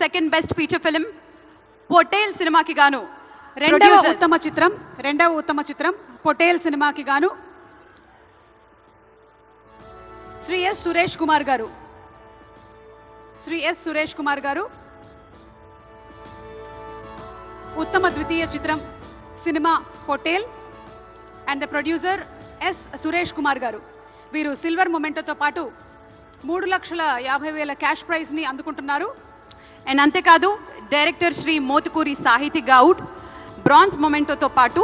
Second best feature film పొటేల్ సినిమాకి గాను రెండవ ఉత్తమ చిత్రం పొటేల్ సినిమాకి గాను శ్రీ ఎస్ సురేష్ కుమార్ గారు ఉత్తమ ద్వితీయ చిత్రం cinema Potel and the producer S Suresh Kumar గారు. వీరు సిల్వర్ మొమెంటోతో పాటు 3,50,000 క్యాష్ ప్రైజ్ ని అందుకుంటున్నారు. అండ్ అంతేకాదు డైరెక్టర్ శ్రీ మోతుకూరి సాహితీ గౌడ్ బ్రాంజ్ మొమెంటోతో పాటు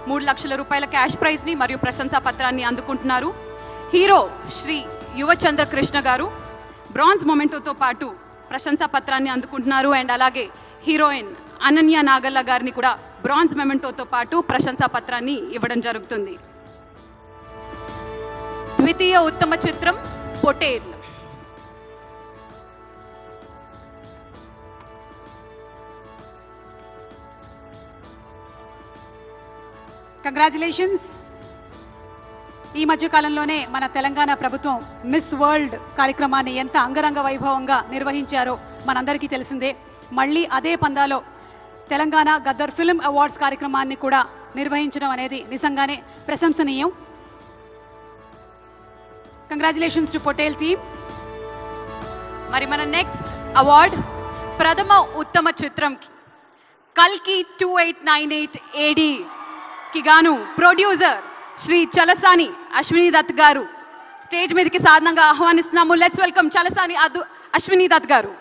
3 లక్షల రూపాయల క్యాష్ ప్రైజ్ ని మరియు ప్రశంసా పత్రాన్ని అందుకుంటున్నారు. హీరో శ్రీ యువచంద్ర కృష్ణ గారు బ్రాంజ్ మొమెంటోతో పాటు ప్రశంసా పత్రాన్ని అందుకుంటున్నారు. అండ్ అలాగే హీరోయిన్ అనన్య నాగల్ల గారిని కూడా బ్రాంజ్ మొమెంటోతో పాటు ప్రశంసా పత్రాన్ని ఇవ్వడం జరుగుతుంది. ద్వితీయ ఉత్తమ చిత్రం పొటేల్. కంగ్రాచులేషన్స్. ఈ మధ్య కాలంలోనే మన తెలంగాణ ప్రభుత్వం మిస్ వరల్డ్ కార్యక్రమాన్ని ఎంత అంగరంగ వైభవంగా నిర్వహించారో మనందరికీ తెలిసిందే. మళ్ళీ అదే పందాలో తెలంగాణ గద్దర్ ఫిల్మ్ అవార్డ్స్ కార్యక్రమాన్ని కూడా నిర్వహించడం అనేది నిజంగానే ప్రశంసనీయం. Congratulations to Potel team. మరి మన నెక్స్ట్ అవార్డ్ ప్రథమ ఉత్తమ చిత్రం కల్కి 2898 AD కి గాను ప్రొడ్యూసర్ శ్రీ చలసాని అశ్విని దత్ గారు స్టేజ్ మీదకి సాధారణంగా ఆహ్వానిస్తున్నాము. లెట్స్ వెల్కమ్ చలసాని అశ్విని దత్ గారు.